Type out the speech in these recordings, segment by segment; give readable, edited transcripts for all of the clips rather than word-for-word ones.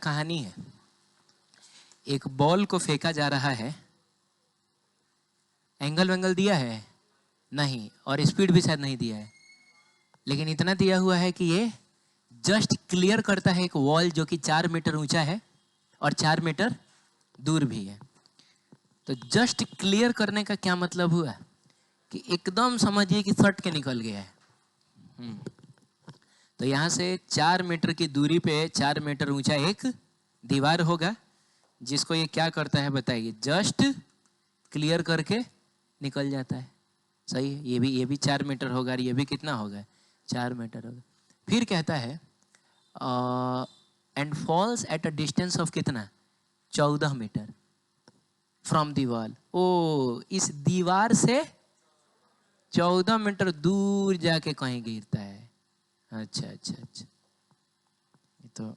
कहानी है। एक बॉल को फेंका जा रहा है, एंगल वेंगल दिया है नहीं, और स्पीड भी शायद नहीं दिया है, लेकिन इतना दिया हुआ है कि ये जस्ट क्लियर करता है एक वॉल जो कि 4 मीटर ऊंचा है और 4 मीटर दूर भी है। तो जस्ट क्लियर करने का क्या मतलब हुआ कि एकदम समझिए कि सट के निकल गया है। तो यहाँ से 4 मीटर की दूरी पे 4 मीटर ऊंचा एक दीवार होगा, जिसको ये क्या करता है बताइए, जस्ट क्लियर करके निकल जाता है। सही है, ये भी 4 मीटर होगा और ये भी कितना होगा, 4 मीटर होगा। फिर कहता है and falls at a distance of कितना, 14 मीटर फ्रॉम दी वॉल। ओ, इस दीवार से 14 मीटर दूर जाके कहीं गिरता है। अच्छा अच्छा अच्छा, तो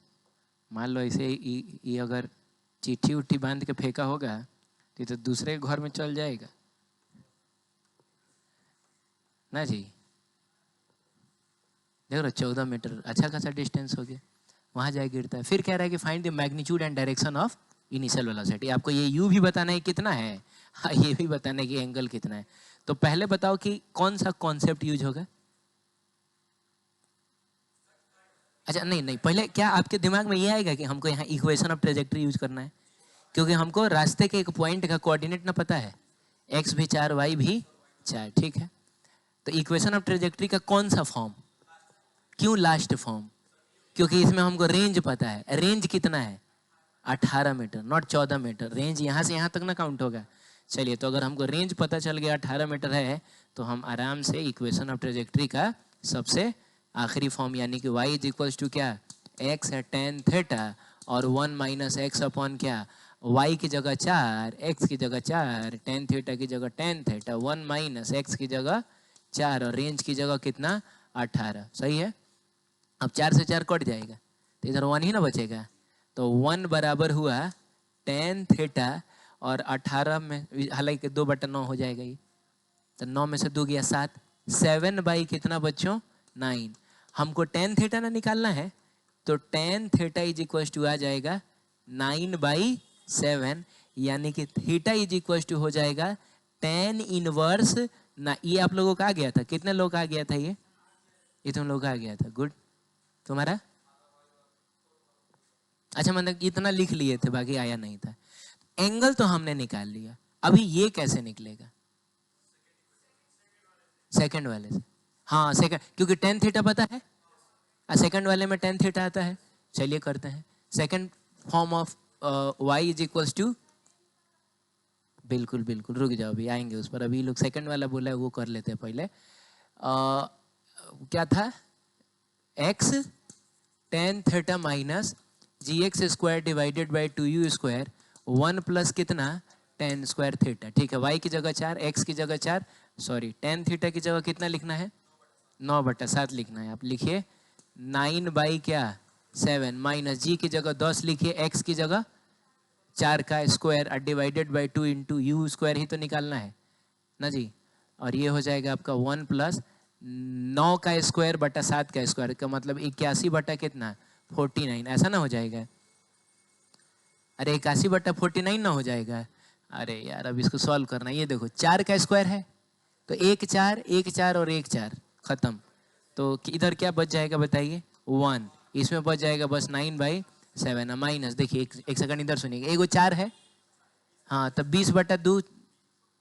मान लो इसे ये अगर चिट्ठी उट्ठी बांध के फेंका होगा तो ये तो दूसरे घर में चल जाएगा ना जी। देख रहे 14 मीटर अच्छा खासा डिस्टेंस हो गया, वहां जाए गिरता है। फिर कह रहा है कि find the magnitude and direction of initial velocity. आपको ये यू भी बताना है कितना है, हाँ ये भी बताना है कि एंगल कितना है। तो पहले बताओ कि कौन सा कॉन्सेप्ट यूज होगा। अच्छा नहीं, पहले क्या आपके दिमाग में ये आएगा कि हमको यहाँ इक्वेशन ऑफ ट्रेजेक्टरी यूज करना है, क्योंकि हमको रास्ते के एक पॉइंट का कोऑर्डिनेट ना पता है, एक्स भी 4 वाई भी 4, ठीक है। तो इक्वेशन ऑफ ट्रेजेक्टरी का कौन सा फॉर्म, क्यों लास्ट फॉर्म, क्योंकि इसमें हमको रेंज पता है। रेंज कितना है, 18 मीटर, नॉट 14 मीटर। रेंज यहाँ से यहाँ तक ना काउंट होगा। चलिए, तो अगर हमको रेंज पता चल गया 18 मीटर है, तो हम आराम से इक्वेशन ऑफ ट्रेजेक्टरी का सबसे आखिरी फॉर्म यानी कि y इज इक्वल्स टू क्या, x है tan थीटा और 1 माइनस एक्स अपॉन क्या, y की जगह 4, x की जगह 4, tan थीटा की जगह tan थीटा, 1 माइनस एक्स की जगह 4 और रेंज की जगह कितना, 18। सही है। अब 4 से 4 कट जाएगा तो इधर 1 ही ना बचेगा, तो 1 बराबर हुआ tan थीटा और 18 में हालांकि 2/9 हो जाएगा ये, तो 9 में से 2 गया 7, 7 बाई कितना बच्चों, 9। हमको tan थीटा ना निकालना है, तो tan theta is equal to आ जाएगा 9/7, यानी कि थीटा इज इक्वल टू हो जाएगा tan इनवर्स ना। ये आप लोगों का आ गया था, कितने लोग का आ गया था ये तुम लोग का आ गया था, गुड। तुम्हारा अच्छा, मतलब इतना लिख लिए थे, बाकी आया नहीं था। एंगल तो हमने निकाल लिया, अभी ये कैसे निकलेगा, सेकंड वाले से। हाँ सेकंड, क्योंकि tan थीटा पता है, सेकंड वाले में tan थीटा आता है। चलिए करते हैं। Second form of y is equals to, बिल्कुल बिल्कुल रुक जाओ, अभी आएंगे उस पर। अभी लोग सेकंड वाला बोला है वो कर लेते हैं पहले। क्या था, x tan theta minus gx square divided by 2u square 1 plus कितना tan स्क्वायर थीटा, ठीक है। y की जगह 4, x की जगह 4, सॉरी tan थीटा की जगह कितना लिखना है, 9/7 लिखना है। आप लिखिए 9 क्या 7 माइनस जी की जगह 10 लिखिए, x की जगह 4 का square divided by 2 into u square ही तो निकालना है ना जी। और ये हो जाएगा आपका 1 प्लस 9 का स्क्वायर बटा 7 का स्क्वायर, का मतलब 81 बटा कितना 49, ऐसा ना हो जाएगा। अरे 81 बटा 49 ना हो जाएगा। अरे यार अब इसको सॉल्व करना। ये देखो 4 का स्क्वायर है तो 1 4 1 4 और 1 4 खत्म, तो इधर क्या बच जाएगा बताइए, 1। इसमें बच जाएगा बस 9/7 माइनस, देखिए एक सेकंड इधर सुनिएगा, एगो 4 है, हाँ तब 20/2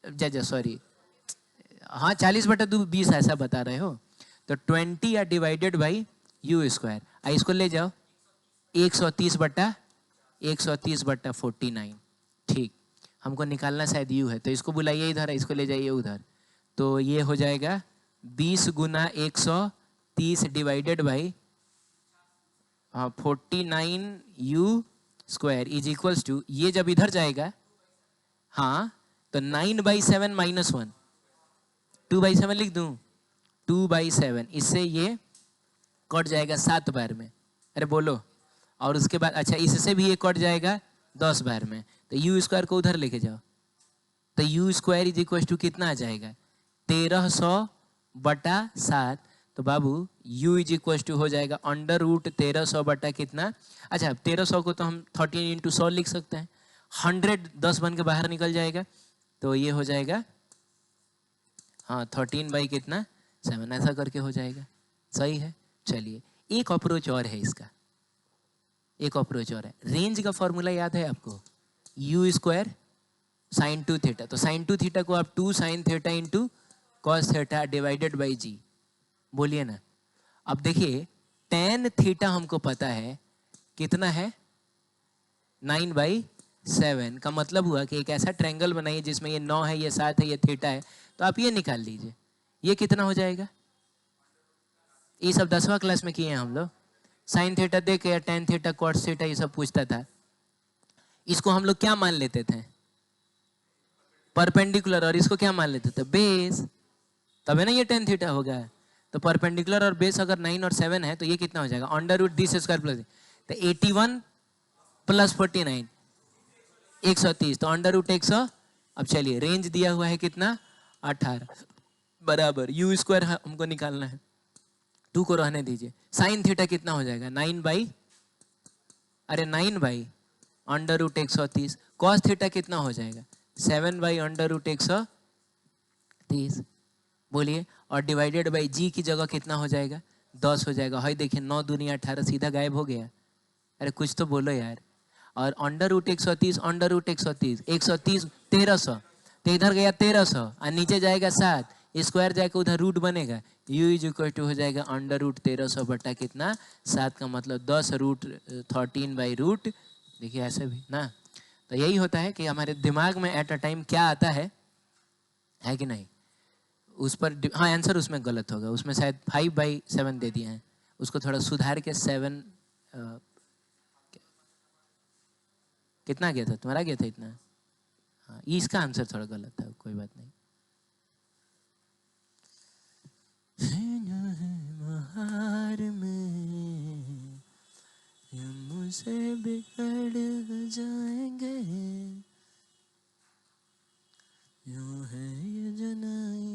जा सॉरी, हाँ 40/2 20 ऐसा बता रहे हो, तो 20 या डिवाइडेड बाई यू स्क्वायर। इसको ले जाओ 130/49, ठीक। हमको निकालना शायद यू है, तो इसको बुलाइए इधर, इसको ले जाइए उधर, तो ये हो जाएगा 20 गुना 130 divided by 49 u square is equals to, ये जब इधर जाएगा हाँ तो 9/7 माइनस 1, 2/7 लिख दूं, 2/7, इससे ये कट जाएगा 7 बार में। अरे बोलो, और उसके बाद अच्छा इससे भी ये कट जाएगा 10 बार में, तो यू स्क्वायर को उधर लेके जाओ, तो u square is equal to कितना आ जाएगा 1300/7, तो बाबू u इज इक्वल टू हो जाएगा अंडर रूट 1300 बटा कितना, अच्छा 1300 को तो हम 13 इंटू 100 लिख सकते हैं, 100 10 बन के बाहर निकल जाएगा, तो ये हो जाएगा हाँ 13 बाई कितना 7, ऐसा करके हो जाएगा। सही है। चलिए एक अप्रोच और है इसका, एक अप्रोच और है। रेंज का फॉर्मूला याद है आपको, यू स्क्वायर साइन 2 थीटा, तो साइन 2 थीटा को आप 2 sine theta into cos theta divided by g, बोलिए ना। अब देखिए टेन थीटा हमको पता है कितना है 9/7 का मतलब हुआ कि एक ऐसा ट्रायंगल बनाइए जिसमें ये 9 है, ये 7 है, ये थीटा है, तो आप ये निकाल लीजिए, ये कितना हो जाएगा। ये सब 10वां क्लास में किए हैं हम लोग, साइन थीटा दे के या टेन थीटा कॉस थीटा ये सब पूछता था। इसको हम लोग क्या मान लेते थे, परपेंडिकुलर, और इसको क्या मान लेते थे, बेस, तब है ना ये टेन थीटा हो गया। तो परपेंडिकुलर और बेस अगर 9 और 7 है तो ये कितना हो जाएगा, under root this square plus, तो 81 प्लस 49 130, तो अंडर रूट 100। अब चलिए रेंज दिया हुआ है कितना 18 बराबर यू स्क्वायर हमको निकालना है, 2 को रहने दीजिए, साइन थीटा कितना हो जाएगा 9 by under root 130, cos theta कितना हो जाएगा 7 बाई अंडर रूट 130, बोलिए, और डिवाइडेड बाई जी की जगह कितना हो जाएगा 10 हो जाएगा। हाई देखिए 9 दूनी 18 सीधा गायब हो गया, अरे कुछ तो बोलो यार। और अंडर रूट 130 अंडर रूट 130 130 1300, तो इधर गया 1300 और नीचे जाएगा 7, स्क्वायर जाएगा उधर रूट बनेगा, u इज इक्वल टू हो जाएगा अंडर रूट 1300 बटा कितना 7 का मतलब 10 रूट 13 बाई रूट, देखिए ऐसे भी ना। तो यही होता है कि हमारे दिमाग में एट अ टाइम क्या आता है कि नहीं, उस पर हाँ आंसर उसमें गलत होगा, उसमें शायद 5/7 दे दिए हैं, उसको थोड़ा सुधार के 7 कितना गया था तुम्हारा, गया था इतना, हाँ इसका आंसर थोड़ा गलत था, कोई बात नहीं। महार में मुझसे बिगड़ जाएंगे, यूं है ये जुदाई,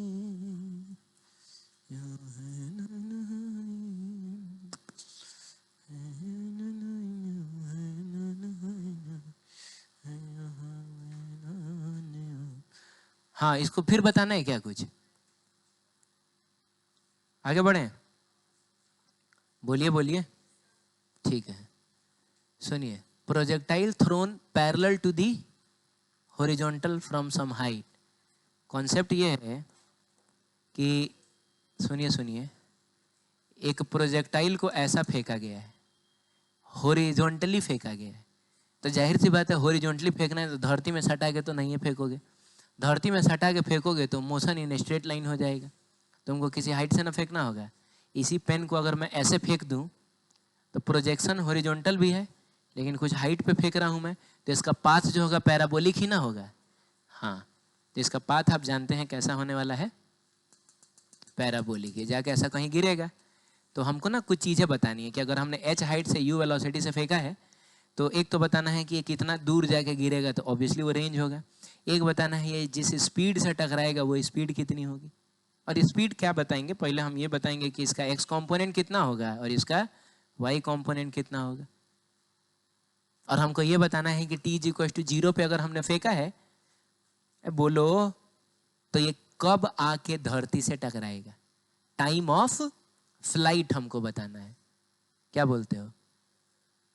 यूं है हाँ इसको फिर बताना है क्या, कुछ आगे बढ़े, बोलिए बोलिए, ठीक है। सुनिए, projectile thrown parallel to the horizontal from some height, concept ये है कि सुनिए सुनिए, एक प्रोजेक्टाइल को ऐसा फेंका गया है, हॉरिजॉन्टली फेंका गया है, तो जाहिर सी बात है हॉरिजॉन्टली फेंकना है तो धरती में सटा के तो नहीं फेंकोगे, धरती में सटा के फेंकोगे तो मोशन इन स्ट्रेट लाइन हो जाएगा, तुमको किसी हाइट से ना फेंकना होगा। इसी पेन को अगर मैं ऐसे फेंक दूं तो प्रोजेक्शन हॉरिजॉन्टल भी है लेकिन कुछ हाइट पे फेंक रहा हूं मैं, तो इसका पाथ जो होगा पैराबोलिक ही ना होगा। हाँ तो इसका पाथ आप जानते हैं कैसा होने वाला है, पैराबोलिक, ये जाके ऐसा कहीं गिरेगा। तो हमको ना कुछ चीज़ें बतानी है कि अगर हमने h हाइट से u वेलोसिटी से फेंका है तो एक तो बताना है कि ये कितना दूर जाके गिरेगा, तो ऑब्वियसली वो रेंज होगा। एक बताना है ये जिस स्पीड से टकराएगा वो स्पीड कितनी होगी, और स्पीड क्या बताएंगे, पहले हम ये बताएंगे कि इसका x कंपोनेंट कितना होगा और इसका y कंपोनेंट कितना होगा। और हमको ये बताना है कि t = 0 पे अगर हमने फेंका है बोलो तो ये कब आके धरती से टकराएगा, टाइम ऑफ फ्लाइट हमको बताना है। क्या बोलते हो,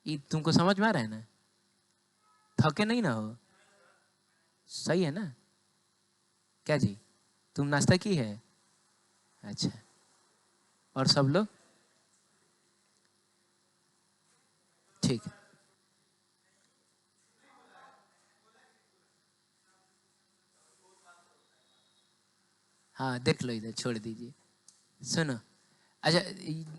ये तुमको समझ में आ रहा है ना, थके नहीं ना हो, सही है ना। क्या जी तुम नाश्ता की है, अच्छा, और सब लोग ठीक है। हाँ देख लो इधर, छोड़ दीजिए। सुनो अच्छा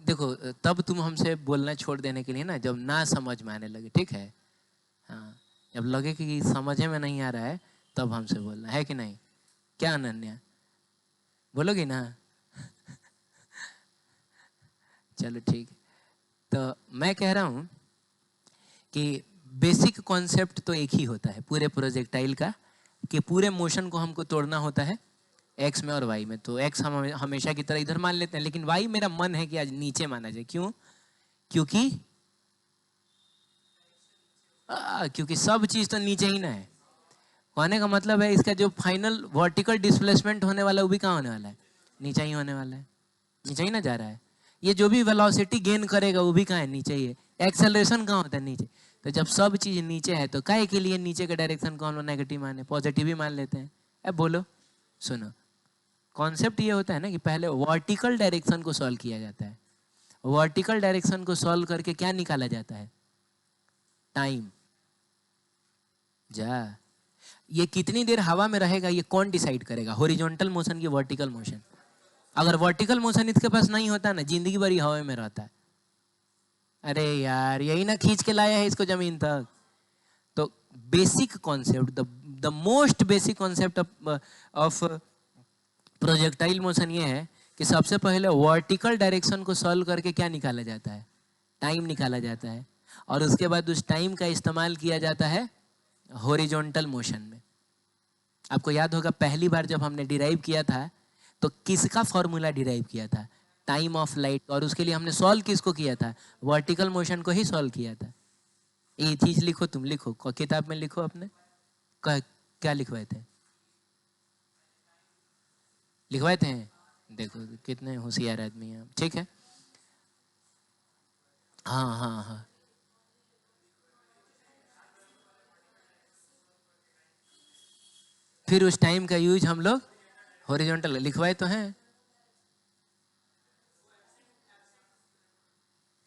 देखो, तब तुम हमसे बोलना छोड़ देने के लिए ना जब ना समझ में आने लगे, ठीक है। हाँ जब लगे कि समझे में नहीं आ रहा है तब हमसे बोलना है कि नहीं, क्या अनन्या बोलोगी ना चलो ठीक। तो मैं कह रहा हूँ कि बेसिक कॉन्सेप्ट तो एक ही होता है पूरे प्रोजेक्टाइल का, कि पूरे मोशन को हमको तोड़ना होता है एक्स में और वाई में। तो एक्स हम हमेशा की तरह इधर मान लेते हैं, लेकिन वाई मेरा मन है कि आज नीचे माना जाए। क्यों? क्योंकि क्योंकि सब चीज तो नीचे ही ना है। कहने का मतलब है इसका जो फाइनल वर्टिकल डिस्प्लेसमेंट होने वाला है वो भी कहाँ होने वाला है? नीचे ही होने वाला है। नीचे ही ना जा रहा है। ये जो भी वेलोसिटी गेन करेगा वो भी कहाँ है? नीचे ही है। एक्सेलरेशन कहाँ होता है? नीचे। तो जब सब चीज नीचे है तो काहे के लिए नीचे के डायरेक्शन को हम लोग नेगेटिव माने, पॉजिटिव ही मान लेते हैं? अब बोलो, सुनो, कॉन्सेप्ट ये होता है ना कि पहले वर्टिकल डायरेक्शन को सॉल्व किया जाता है। वर्टिकल डायरेक्शन को सॉल्व करके क्या निकाला जाता है? टाइम। जा, ये कितनी देर हवा में रहेगा ये कौन डिसाइड करेगा? हॉरिजॉन्टल मोशन की वर्टिकल मोशन। अगर वर्टिकल मोशन इसके पास नहीं होता ना, जिंदगी भर हवा में रहता है। अरे यार, यही ना खींच के लाया है इसको जमीन तक। तो basic concept, the most basic concept of projectile motion ये है कि सबसे पहले वर्टिकल डायरेक्शन को सॉल्व करके क्या निकाला जाता है? टाइम निकाला जाता है। और उसके बाद उस टाइम का इस्तेमाल किया जाता है हॉरिजॉन्टल मोशन में। आपको याद होगा पहली बार जब हमने डिराइव किया था तो किसका फॉर्मूला डिराइव किया था? Time of light. और उसके लिए हमने सॉल्व किसको किया था? वर्टिकल मोशन को ही सॉल्व किया था। ये चीज लिखो, तुम लिखो किताब में, लिखो अपने क्या लिखवाए थे? लिखवाए थे? देखो कितने होशियार आदमी हैं। ठीक है, हाँ हाँ हाँ। फिर उस टाइम का यूज हम लोग हॉरिजॉन्टल लिखवाए तो हैं।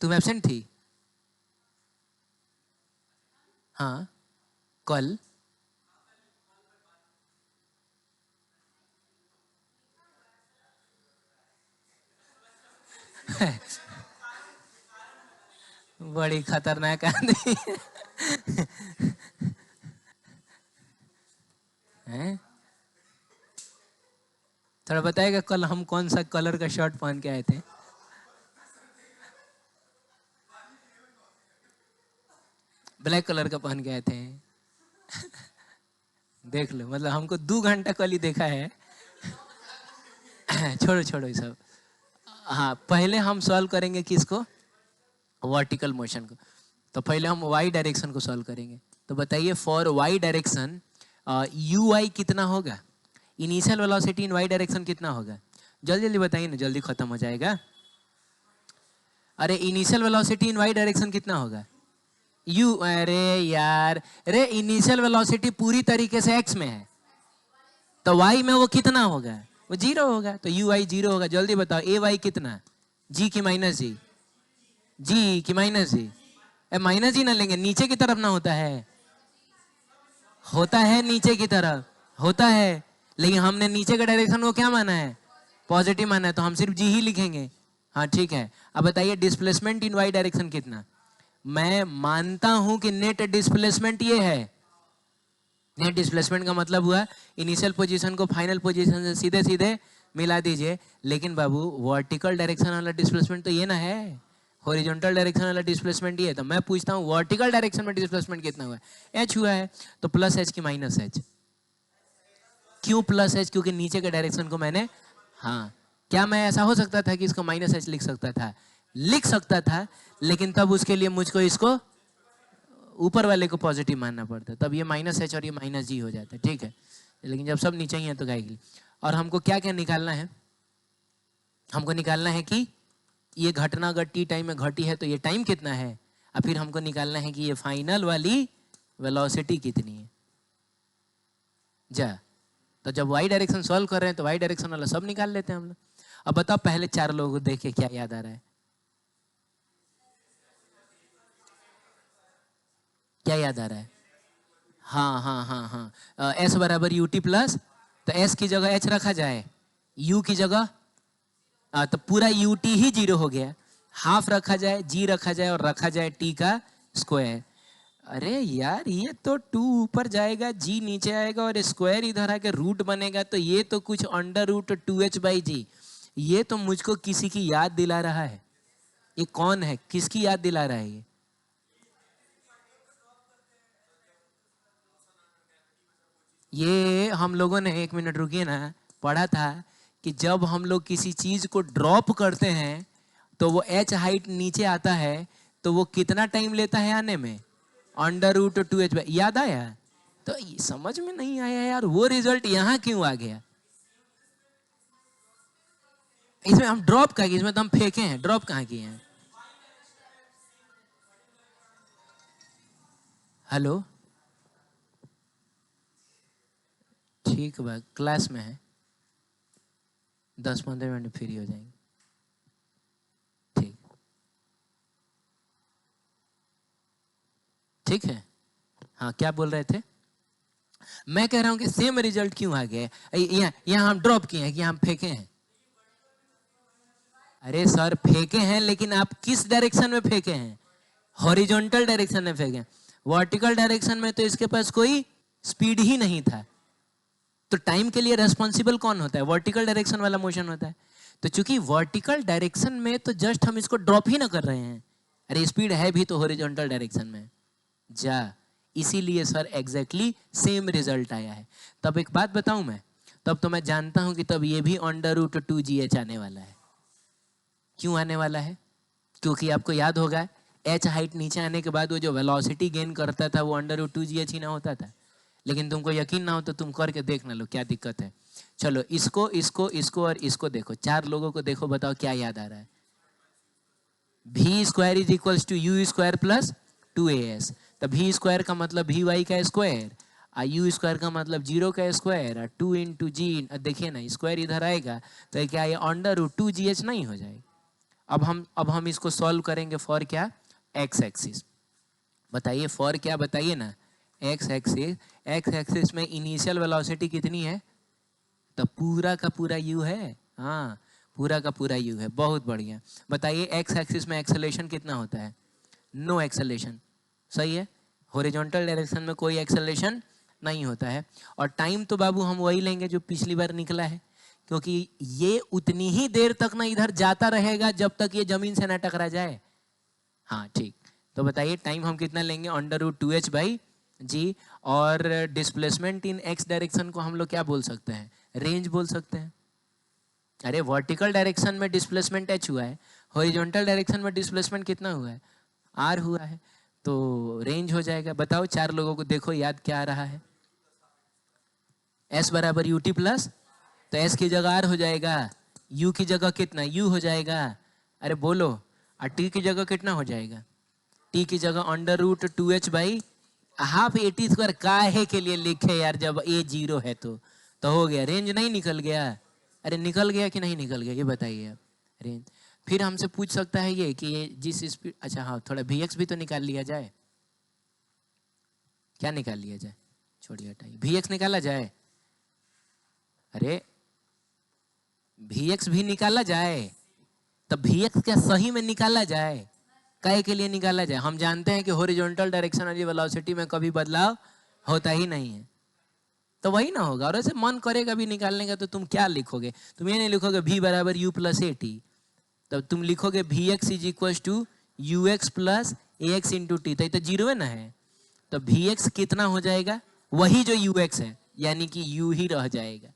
तुम एब्सेंट थी? हाँ, कल। बड़ी खतरनाक आदमी है। थोड़ा बताएगा कल हम कौन सा कलर का शर्ट पहन के आए थे? ब्लैक कलर का पहन के आए थे। देख लो, मतलब हमको 2 घंटा कल ही देखा है। छोड़ो छोड़ो ये सब। हाँ, पहले हम सॉल्व करेंगे किसको? वर्टिकल मोशन को। तो पहले हम वाई डायरेक्शन को सॉल्व करेंगे। तो बताइए, for y direction u i कितना होगा? Initial velocity in y direction कितना होगा? जल्दी जल्दी बताइए ना, जल्दी खत्म हो जाएगा। अरे initial velocity in y direction कितना होगा? यू, अरे यार, अरे इनिशियल वेलोसिटी पूरी तरीके से एक्स में है, तो वाई में वो कितना होगा? वो जीरो होगा। तो यू आई जीरो होगा। जल्दी बताओ, ए वाई कितना? जी की माइनस जी? जी की माइनस जी? माइनस ही ना लेंगे, नीचे की तरफ ना होता है? होता है नीचे की तरफ, होता है। लेकिन हमने नीचे का डायरेक्शन को क्या माना है? पॉजिटिव माना है, तो हम सिर्फ जी ही लिखेंगे। हाँ ठीक है। अब बताइए डिस्प्लेसमेंट इन वाई डायरेक्शन कितना? मैं मानता हूं कि नेट डिस्प्लेसमेंट ये है। नेट डिस्प्लेसमेंट का मतलब हुआ इनिशियल पोजीशन को फाइनल पोजीशन से सीधे सीधे मिला दीजिए। लेकिन बाबू वर्टिकल डायरेक्शन वाला डिस्प्लेसमेंट तो ये ना है, हॉरिजॉन्टल डायरेक्शन वाला डिस्प्लेसमेंट ये है। तो मैं पूछता हूँ वर्टिकल डायरेक्शन में डिस्प्लेसमेंट कितना हुआ है? एच हुआ है। तो प्लस एच की माइनस एच। क्यों प्लस एच? क्योंकि नीचे के डायरेक्शन को मैंने, हाँ, क्या मैं ऐसा हो सकता था कि इसको माइनस एच लिख सकता था? लिख सकता था, लेकिन तब उसके लिए मुझको इसको ऊपर वाले को पॉजिटिव मानना पड़ता है। तब ये माइनस एच और ये माइनस जी हो जाता है। ठीक है, लेकिन जब सब नीचे ही है तो गाय के लिए। और हमको क्या क्या निकालना है? हमको निकालना है कि ये घटना अगर टी टाइम में घटी है तो ये टाइम कितना है, और फिर हमको निकालना है कि ये फाइनल वाली वेलोसिटी कितनी है। जा, तो जब वाई डायरेक्शन सॉल्व कर रहे हैं तो वाई डायरेक्शन वाला सब निकाल लेते हैं हम लोग। अब बताओ पहले 4 लोगों को देख के क्या याद आ रहा है? क्या याद आ रहा है? हाँ हाँ हाँ हाँ, एस बराबर यू टी प्लस, तो एस की जगह एच रखा जाए, यू की जगह तो पूरा यू टी ही जीरो हो गया। हाफ रखा जाए, जी रखा जाए, और रखा जाए टी का स्क्वायर। अरे यार, ये तो 2 ऊपर जाएगा, जी नीचे आएगा, और स्क्वायर इधर आके रूट बनेगा, तो ये तो कुछ अंडर रूट 2h/g। ये तो मुझको किसी की याद दिला रहा है। ये कौन है? किसकी याद दिला रहा है ये? ये हम लोगों ने, 1 मिनट रुकिए ना, पढ़ा था कि जब हम लोग किसी चीज को ड्रॉप करते हैं तो वो h हाइट नीचे आता है, तो वो कितना टाइम लेता है आने में? √2h। याद आया? तो समझ में नहीं आया यार, वो रिजल्ट यहाँ क्यों आ गया? इसमें हम ड्रॉप कहा, इसमें तो हम फेंके हैं, ड्रॉप कहाँ किए हैं? हेलो, ठीक बा, क्लास में है, 10-15 मिनट फ्री हो जाएंगे। ठीक, ठीक है। हाँ, क्या बोल रहे थे? मैं कह रहा हूं कि सेम रिजल्ट क्यों आ गया? यहाँ हम ड्रॉप किए हैं कि हम फेंके हैं? अरे सर, फेंके हैं, लेकिन आप किस डायरेक्शन में फेंके हैं? हॉरिजॉन्टल डायरेक्शन में फेंके। वर्टिकल डायरेक्शन में तो इसके पास कोई स्पीड ही नहीं था, तो टाइम के लिए रेस्पॉन्सिबल कौन होता है? वर्टिकल डायरेक्शन वाला मोशन होता है। तो चूंकि वर्टिकल डायरेक्शन में तो जस्ट हम इसको ड्रॉप ही ना कर रहे हैं, अरे स्पीड है भी तो हॉरिजॉन्टल डायरेक्शन में जा, इसीलिए सर एग्जैक्टली सेम रिजल्ट आया है। तब एक बात बताऊं मैं, तब तो मैं जानता हूं कि तब ये भी √2gh आने वाला है। क्यों आने वाला है? क्योंकि आपको याद होगा h हाइट नीचे आने के बाद वो जो वेलोसिटी गेन करता था वो √2gh ही ना होता था। लेकिन तुमको यकीन ना हो तो तुम करके देख ना लो, क्या दिक्कत है। चलो, इसको इसको इसको और इसको देखो, 4 लोगों को देखो, बताओ क्या याद आ रहा है? v² = u² + 2as। तो v² का मतलब vy का स्क्वायर, और u² का मतलब 0 का स्क्वायर, और 2 × g। देखिए ना, स्क्वायर इधर आएगा तो क्या ये √2gh नहीं हो जाएगा? अब हम इसको सॉल्व करेंगे फॉर क्या? X axis. बताइए फॉर क्या, बताइए ना? X axis. एक्स एक्सिस में इनिशियल वेलोसिटी कितनी है? तो पूरा का पूरा u है। हाँ, पूरा का पूरा u है। बहुत बढ़िया। बताइए एक्स एक्सिस में एक्सेलरेशन कितना होता है? नो एक्सेलरेशन, सही है। हॉरिजॉन्टल डायरेक्शन में कोई एक्सेलरेशन नहीं होता है। और टाइम तो बाबू हम वही लेंगे जो पिछली बार निकला है, क्योंकि ये उतनी ही देर तक ना इधर जाता रहेगा जब तक ये जमीन से ना टकरा जाए। हाँ ठीक, तो बताइए टाइम हम कितना लेंगे? √2h/g। और डिस्प्लेसमेंट इन एक्स डायरेक्शन को हम लोग क्या बोल सकते हैं? रेंज बोल सकते हैं। अरे वर्टिकल डायरेक्शन में डिस्प्लेसमेंट h हुआ है, हॉरिजॉन्टल डायरेक्शन में डिस्प्लेसमेंट कितना हुआ है? r हुआ है, तो रेंज हो जाएगा। बताओ 4 लोगों को देखो याद क्या आ रहा है? s = ut+, तो s की जगह r हो जाएगा, u की जगह कितना? u हो जाएगा। अरे बोलो, और t की जगह कितना हो जाएगा? t की जगह √2h/½ at² काहे के लिए लिखे यार, जब a 0 है तो हो गया। रेंज नहीं निकल गया? अरे निकल गया कि नहीं निकल गया, ये बताइए आप। रेंज फिर हमसे पूछ सकता है ये कि ये जिस स्पीड, अच्छा हाँ, थोड़ा vx भी तो निकाल लिया जाए। क्या निकाल लिया जाए? छोड़िए, हटाइए, vx निकाला जाए। अरे vx भी निकाला जाए, तब vx क्या सही में निकाला जाए? काहे के लिए निकाला जाए? हम जानते हैं कि हॉरिजॉन्टल डायरेक्शन वाली वेलोसिटी में कभी बदलाव होता ही नहीं है, तो वही ना होगा। और ऐसे मन करेगा भी निकालने का तो तुम क्या लिखोगे? तुम ये नहीं लिखोगे v = u + at, तब तुम लिखोगे vx = ux + ax × t। तो ये तो 0 है ना है, तो vx कितना हो जाएगा? वही जो ux है, यानी कि u ही रह जाएगा।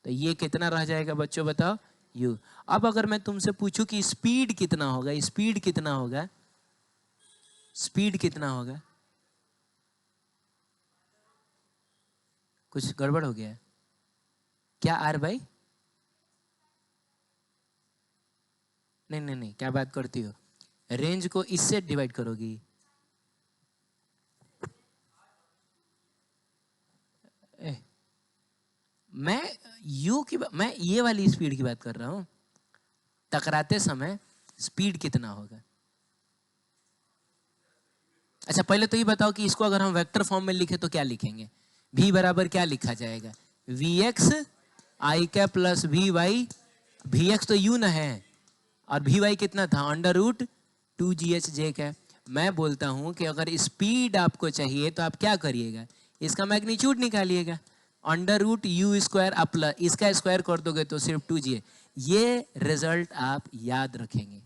तो ये कितना रह जाएगा बच्चों, बताओ? u। अब अगर मैं तुमसे पूछूं कि स्पीड कितना होगा, स्पीड कितना होगा, स्पीड कितना होगा? कुछ गड़बड़ हो गया है क्या आर भाई? नहीं नहीं नहीं, क्या बात करती हो? रेंज को इससे डिवाइड करोगी? मैं मैं ये वाली स्पीड की बात कर रहा हूं। टकराते समय स्पीड कितना होगा? अच्छा पहले तो ये बताओ कि इसको अगर हम वेक्टर फॉर्म में लिखे तो क्या लिखेंगे? v बराबर क्या लिखा जाएगा? vx i का प्लस vy। vx तो u ना है, और vy कितना था? √2gh का। मैं बोलता हूं कि अगर स्पीड आपको चाहिए तो आप क्या करिएगा? इसका मैग्नीट्यूड निकालिएगा, √u² आप प्लस इसका स्क्वायर कर दोगे तो सिर्फ 2gh। ये रिजल्ट आप याद रखेंगे।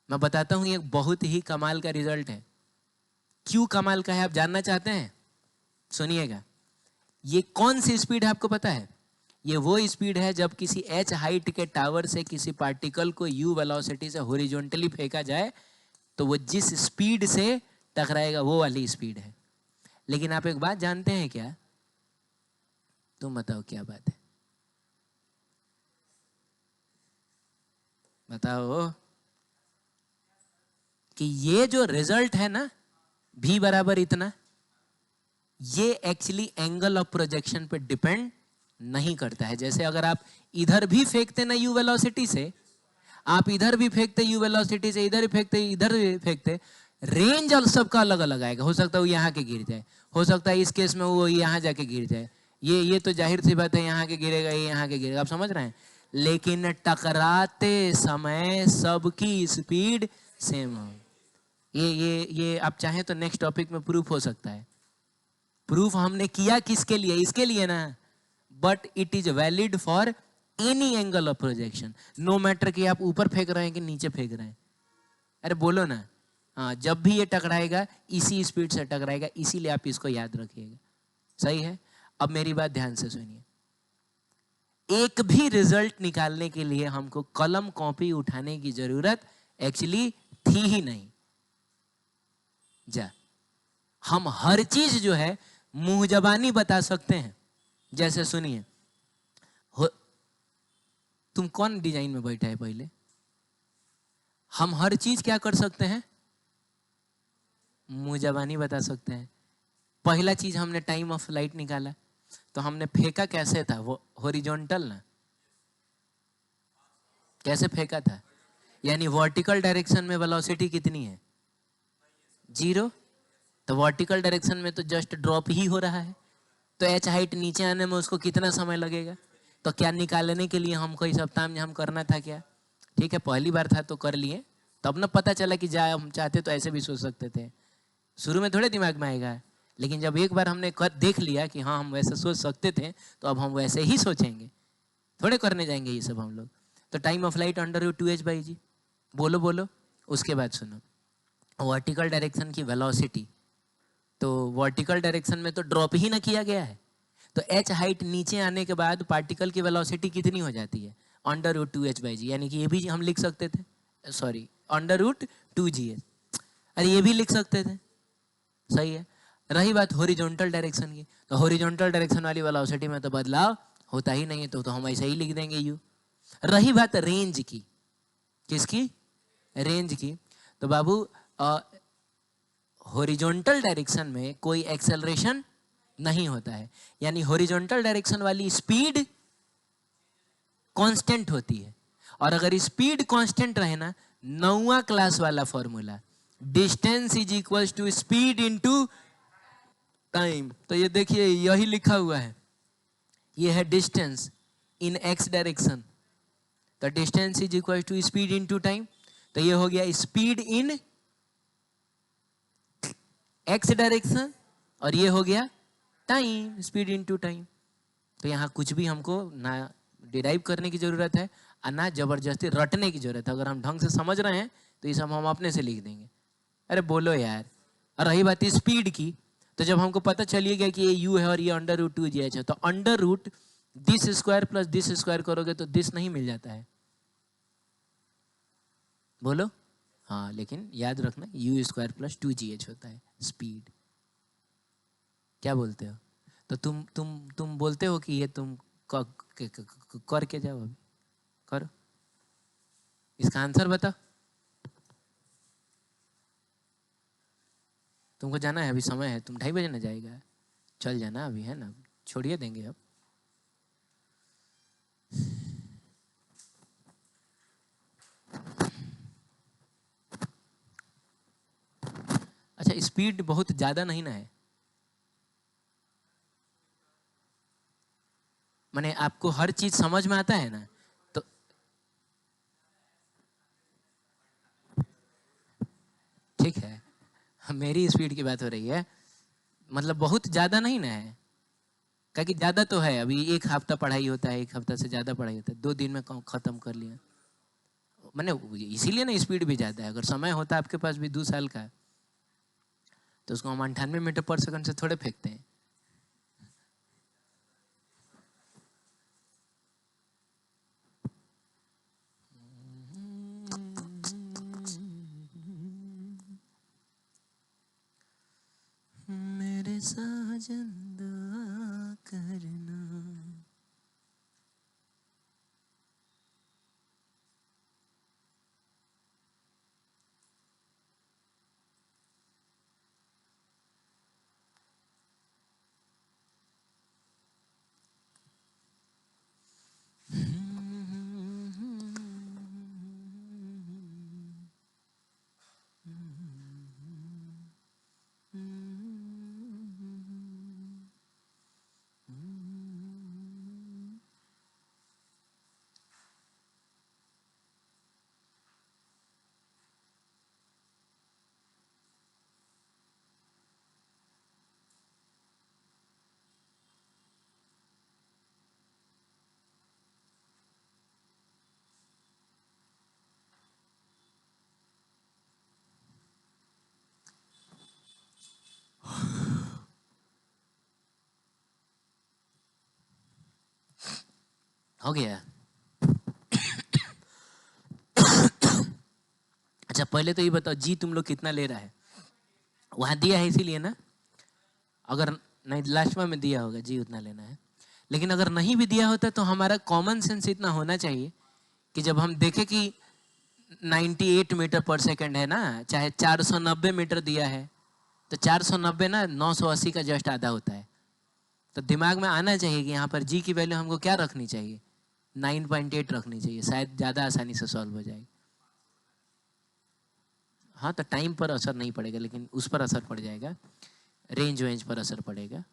मैं बताता हूं, ये बहुत ही कमाल का रिजल्ट है। क्यों कमाल का है आप जानना चाहते हैं? सुनिएगा। ये कौन सी स्पीड है आपको पता है? ये वो स्पीड है जब किसी h हाइट के टावर से किसी पार्टिकल को u वेलोसिटी से हॉरिजॉन्टली फेंका जाए तो वो जिस स्पीड से टकराएगा वो वाली स्पीड है। लेकिन आप एक बात जानते हैं क्या? तुम बताओ क्या बात है, बताओ। कि ये जो रिजल्ट है ना v बराबर इतना, ये एक्चुअली एंगल ऑफ प्रोजेक्शन पे डिपेंड नहीं करता है। जैसे अगर आप इधर भी फेंकते ना u वेलोसिटी से, आप इधर भी फेंकते u वेलोसिटी से, इधर भी फेंकते, इधर भी फेंकते, रेंज और सबका अलग अलग आएगा। हो सकता है वो यहाँ के गिर जाए, हो सकता है इस केस में वो यहाँ जाके गिर जाए, ये तो जाहिर सी बात है यहाँ के गिरेगा, ये यहाँ के गिरेगा, आप समझ रहे हैं। लेकिन टकराते समय सबकी स्पीड सेम हो। ये आप चाहें तो नेक्स्ट टॉपिक में प्रूफ हो सकता है। प्रूफ हमने किया किसके लिए? इसके लिए ना, but it is valid for any angle of projection, no matter कि आप ऊपर फेंक रहे हैं कि नीचे फेंक रहे हैं। अरे बोलो ना। हाँ, जब भी ये टकराएगा इसी स्पीड से टकराएगा, इसीलिए आप इसको याद रखिएगा। सही है। अब मेरी बात ध्यान से सुनिए। एक भी रिजल्ट निकालने के लिए हमको कलम कॉपी उठाने की जरूरत एक्चुअली थी ही नहीं। जा, हम हर चीज जो है मुंह जबानी बता सकते हैं। जैसे सुनिए, तुम कौन डिजाइन में बैठा है पहले? हम हर चीज क्या कर सकते हैं? मुंह जबानी बता सकते हैं। पहला चीज हमने टाइम ऑफ फ्लाइट निकाला, तो हमने फेंका कैसे था? वो हॉरिजॉन्टल ना, कैसे फेंका था? यानी वर्टिकल डायरेक्शन में वेलोसिटी कितनी है? 0। तो वर्टिकल डायरेक्शन में तो जस्ट ड्रॉप ही हो रहा है, तो एच हाइट नीचे आने में उसको कितना समय लगेगा? तो क्या निकालने के लिए हमको इस सप्ताह में हम करना था क्या? ठीक है, पहली बार था तो कर लिए, तब ना पता चला कि जा हम चाहते तो ऐसे भी सोच सकते थे। शुरू में थोड़े दिमाग में आएगा, लेकिन जब एक बार हमने देख लिया कि हाँ हम वैसे सोच सकते थे, तो अब हम वैसे ही सोचेंगे, थोड़े करने जाएंगे ये सब हम लोग। तो टाइम ऑफ फ्लाइट √2h/g। बोलो बोलो। उसके बाद सुनो, वर्टिकल डायरेक्शन की वेलोसिटी, तो वर्टिकल डायरेक्शन में तो ड्रॉप ही ना किया गया है, तो h हाइट नीचे आने के बाद पार्टिकल की वेलोसिटी कितनी हो जाती है? √2h/g। यानी कि ये भी हम लिख सकते थे, सॉरी √2gh, अरे ये भी लिख सकते थे। सही है। रही बात हॉरिजॉन्टल डायरेक्शन की, तो हॉरिजॉन्टल डायरेक्शन वाली वेलोसिटी में तो बदलाव होता ही नहीं है, तो हम ऐसे ही लिख देंगे u। रही बात रेंज की, किसकी? रेंज की। तो बाबू हॉरिजॉन्टल डायरेक्शन में कोई एक्सेलरेशन नहीं होता है, यानी हॉरिजॉन्टल डायरेक्शन वाली स्पीड कांस्टेंट होती है। और अगर स्पीड कांस्टेंट रहे ना, 9वां क्लास वाला formula, distance is equal to speed into time. तो ये देखिए यही लिखा हुआ है, ये है डिस्टेंस इन एक्स डायरेक्शन, तो distance is equal to speed into time. तो ये हो गया स्पीड इन एक्स डायरेक्शन, और ये हो गया टाइम, स्पीड इनटू टाइम। तो यहाँ कुछ भी हमको ना डिराइव करने की जरूरत है और ना जबरदस्ती रटने की जरूरत है। अगर हम ढंग से समझ रहे हैं तो ये सब हम अपने से लिख देंगे। अरे बोलो यार। और रही बात स्पीड की, तो जब हमको पता चलिए गया कि ये u है और ये √2gh है, तो under root this square plus this square करोगे तो दिस नहीं मिल जाता है? बोलो। हाँ, लेकिन याद रखना u² + 2gh होता है स्पीड। क्या बोलते हो? तो तुम बोलते हो कि ये तुम करके जाओ, अभी करो, इसका आंसर बताओ। तुमको जाना है, अभी समय है, तुम 2:30 बजे ना जाएगा, चल जाना अभी, है ना, छोड़िए देंगे अब। अच्छा, स्पीड बहुत ज्यादा नहीं ना है? माने आपको हर चीज समझ में आता है ना? तो ठीक है, मेरी स्पीड की बात हो रही है, मतलब बहुत ज्यादा नहीं ना है। क्या कि ज्यादा तो है, अभी 1 हफ्ता पढ़ाई होता है, 1 हफ्ता से ज्यादा पढ़ाई होता है, 2 दिन में खत्म कर लिया। मैंने इसीलिए ना स्पीड भी ज्यादा है। अगर समय होता आपके पास भी 2 साल का, तो उसको हम 98 मीटर पर सेकंड से थोड़े फेंकते हैं। साजन दुआ करना। हो गया। अच्छा पहले तो ये बताओ जी तुम लोग कितना ले रहा है? वहां दिया है इसीलिए ना? अगर नहीं लास्ट में दिया होगा जी उतना लेना है। लेकिन अगर नहीं भी दिया होता तो हमारा कॉमन सेंस इतना होना चाहिए कि जब हम देखें कि 98 मीटर पर सेकंड है ना, चाहे 490 मीटर दिया है तो 490 ना 980 का जस्ट आधा होता है। तो दिमाग में आना चाहिए कि यहाँ पर जी की वैल्यू हमको क्या रखनी चाहिए, 9.8 रखनी चाहिए, शायद ज़्यादा आसानी से सॉल्व हो जाएगी। हाँ तो टाइम पर असर नहीं पड़ेगा लेकिन उस पर असर पड़ जाएगा, रेंज वेंज पर असर पड़ेगा।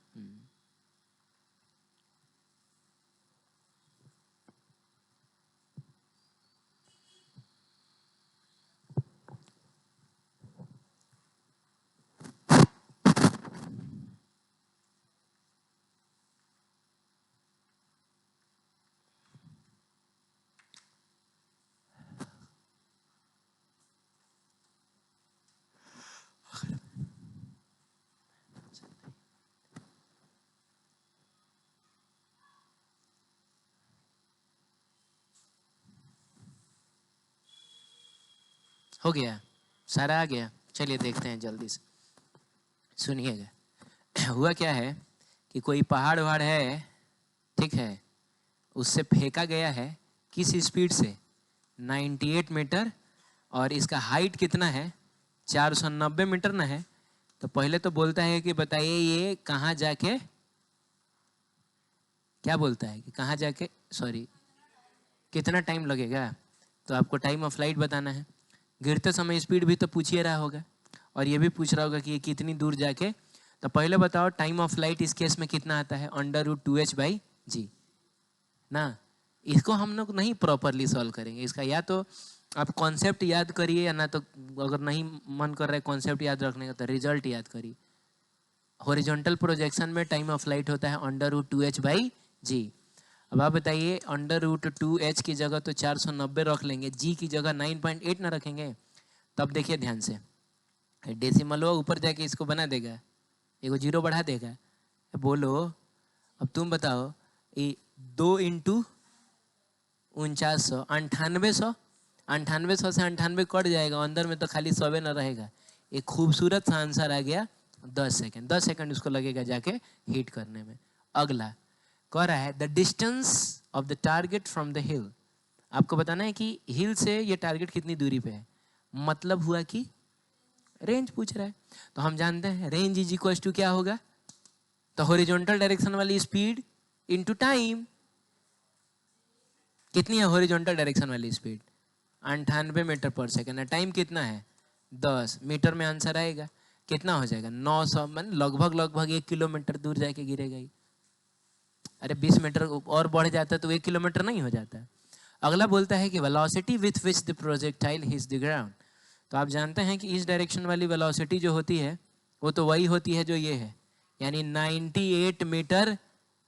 हो गया, सारा आ गया। चलिए देखते हैं जल्दी से, सुनिएगा। हुआ क्या है कि कोई पहाड़ वहाड़ है, ठीक है, उससे फेंका गया है किस स्पीड से, 98 मीटर, और इसका हाइट कितना है, 490 मीटर ना है। तो पहले तो बोलता है कि बताइए ये कहाँ जाके, क्या बोलता है कि कहाँ जाके, सॉरी कितना टाइम लगेगा, तो आपको टाइम ऑफ फ्लाइट बताना है। गिरते समय स्पीड भी तो पूछ ही रहा होगा और ये भी पूछ रहा होगा कि ये कितनी दूर जाके। तो पहले बताओ टाइम ऑफ फ्लाइट इस केस में कितना आता है, √2h/g ना। इसको हम लोग नहीं प्रॉपरली सॉल्व करेंगे, इसका या तो आप कॉन्सेप्ट याद करिए या ना तो अगर नहीं मन कर रहा है कॉन्सेप्ट याद रखने का तो रिजल्ट याद करिए। हॉरिजॉन्टल प्रोजेक्शन में टाइम ऑफ फ्लाइट होता है √2h/g। अब आप बताइए √2h की जगह तो 490 रख लेंगे, g की जगह 9.8 ना रखेंगे। तब देखिए ध्यान से, डेसिमल ऊपर जाके इसको बना देगा, एगो जीरो बढ़ा देगा। बोलो अब तुम बताओ, ये 2 × 4900, 9800, 9800 से 98 कट जाएगा, अंदर में तो खाली 100 न रहेगा। एक खूबसूरत सा आंसर आ गया, 10 सेकंड। 10 सेकंड उसको लगेगा जाके हिट करने में। अगला कह रहा है the distance of the target from the हिल। आपको बताना है कि हिल से ये टारगेट कितनी दूरी पे है, मतलब हुआ कि रेंज पूछ रहा है। तो हम जानते हैं रेंज इज इक्वल टू क्या होगा, तो हॉरिजॉन्टल डायरेक्शन वाली स्पीड इनटू टाइम। कितनी है हॉरिजॉन्टल डायरेक्शन वाली स्पीड, 98 मीटर पर सेकंड है। टाइम कितना है 10 मीटर में आंसर आएगा, कितना हो जाएगा 900, मन लगभग 1 किलोमीटर दूर जाके गिरेगा ही। अरे 20 मीटर और बढ़ जाता है तो 1 किलोमीटर नहीं हो जाता। अगला बोलता है कि velocity with which the projectile hits the ground. तो आप जानते हैं कि इस डायरेक्शन वाली वेलोसिटी जो होती है वो तो वही होती है जो ये है, यानी 98 मीटर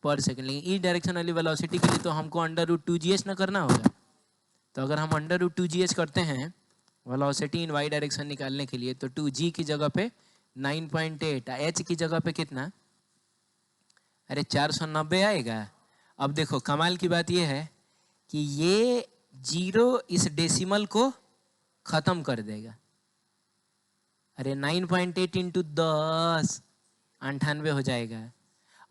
पर सेकंड। लेकिन इस डायरेक्शन वाली वेलोसिटी के लिए तो हमको √2gh ना करना होगा। तो अगर हम √2gh करते हैं वेलोसिटी इन वाई डायरेक्शन निकालने के लिए, तो 2g की जगह पे 9.8, h की जगह पे कितना, अरे 490 आएगा। अब देखो कमाल की बात यह है कि ये जीरो इस डेसिमल को खत्म कर देगा। अरे 9.8 × 10, 98 हो जाएगा।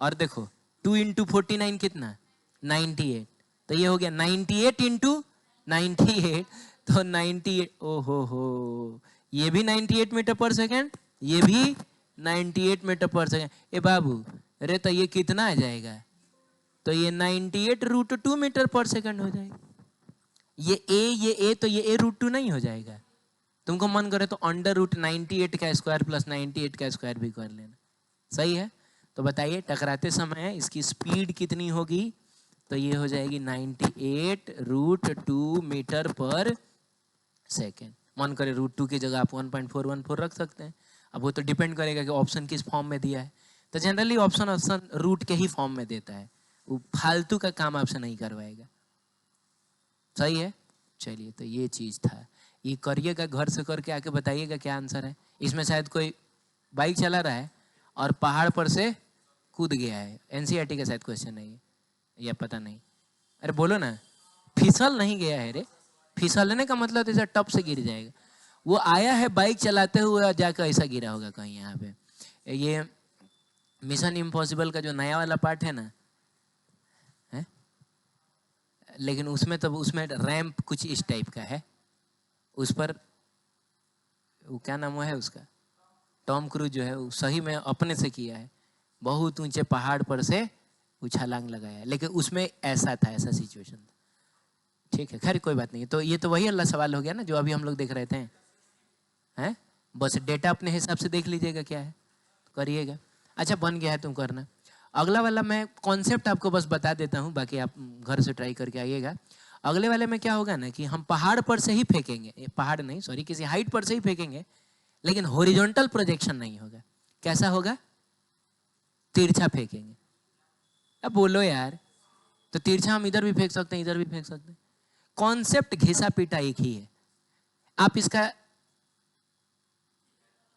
और देखो 2 इंटू 49 कितना 98, तो ये हो गया 98 इंटू 98, तो 98, हो ये भी 98 मीटर पर सेकेंड, ये भी 98 मीटर पर सेकेंड। ए बाबू अरे तो ये कितना आ जाएगा, तो ये 98 रूट 2 मीटर पर सेकेंड हो जाएगा। ये तो ये रूट 2 नहीं हो जाएगा। तुमको मन करे तो अंडर रूट 98 का स्क्वायर प्लस 98 का स्क्वायर भी कर लेना, सही है। तो बताइए टकराते समय इसकी स्पीड कितनी होगी, तो ये हो जाएगी 98 रूट 2 मीटर पर सेकेंड। मन करे रूट 2 की जगह आप 1.414 रख सकते हैं। अब वो तो डिपेंड करेगा कि ऑप्शन किस फॉर्म में दिया है। तो जनरली ऑप्शन रूट के ही फॉर्म में देता है, वो फालतू का काम आपसे नहीं करवाएगा, सही है। चलिए तो ये चीज था, ये करिएगा, घर से करके आके बताइएगा क्या आंसर है। इसमें शायद कोई बाइक चला रहा है और पहाड़ पर से कूद गया है, एनसीईआरटी का शायद क्वेश्चन है ये, या पता नहीं। अरे बोलो ना, फिसल नहीं गया है रे, फिसलने का मतलब ऐसा टप से गिर जाएगा। वो आया है बाइक चलाते हुए और जाकर ऐसा गिरा होगा कहीं यहाँ पे। ये मिशन इम्पॉसिबल का जो नया वाला पार्ट है ना, है? लेकिन उसमें तो उसमें रैंप कुछ इस टाइप का है, उस पर वो क्या नाम है उसका, टॉम क्रूज जो है वो सही में अपने से किया है, बहुत ऊंचे पहाड़ पर से छलांग लगाया, लेकिन उसमें ऐसा था, ऐसा सिचुएशन था। ठीक है, खैर कोई बात नहीं। तो ये तो वही अल्लाह सवाल हो गया ना जो अभी हम लोग देख रहे थे, हैं? बस डेटा अपने हिसाब से देख लीजिएगा क्या है, तो करिएगा। अच्छा बन गया है, तुम करना। अगला वाला मैं कॉन्सेप्ट आपको बस बता देता हूँ, बाकी आप घर से ट्राई करके आइएगा। अगले वाले में क्या होगा ना कि हम पहाड़ पर से ही फेंकेंगे, पहाड़ नहीं सॉरी, किसी हाइट पर से ही फेंकेंगे, लेकिन हॉरिजॉन्टल प्रोजेक्शन नहीं होगा। कैसा होगा? तिरछा फेंकेंगे। अब बोलो यार, तो तिरछा हम इधर भी फेंक सकते हैं, इधर भी फेंक सकते हैं। कॉन्सेप्ट घिसा पीटा एक ही है। आप इसका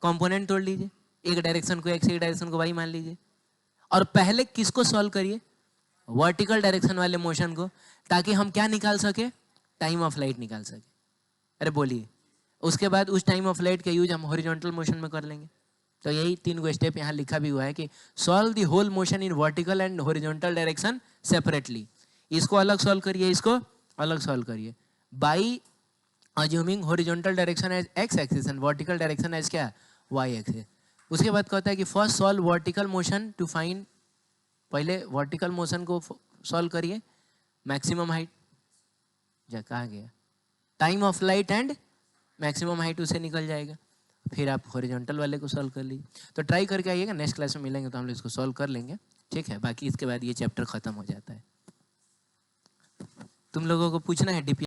कंपोनेंट तोड़ लीजिए, एक डायरेक्शन को एक्स, एक डायरेक्शन को वाई मान लीजिए, और पहले किसको सॉल्व करिए, वर्टिकल डायरेक्शन वाले मोशन को, ताकि हम क्या निकाल सके, टाइम ऑफ लाइट निकाल सके। अरे बोलिए, उसके बाद उस टाइम ऑफ लाइट का यूज हम हॉरिजॉन्टल मोशन में कर लेंगे। तो यही 3 गो स्टेप यहाँ लिखा भी हुआ है कि solve the whole motion in vertical and horizontal direction separately. इसको अलग सॉल्व करिए, इसको अलग सॉल्व करिए, by assuming horizontal direction as x axis and vertical direction as क्या, वाई एक्सिस। उसके बाद कहता है कि first solve vertical motion to find, पहले वर्टिकल मोशन को सॉल्व करिए, मैक्सिमम हाइट, जा कहाँ गया, time of flight and maximum height उसे निकल जाएगा। फिर आप हॉरिजॉन्टल वाले को सॉल्व कर लीजिए। तो ट्राई करके आइएगा, नेक्स्ट क्लास में मिलेंगे तो हम लोग इसको सॉल्व कर लेंगे, ठीक है। बाकी इसके बाद ये चैप्टर खत्म हो जाता है। तुम लोगों को पूछना है डीपी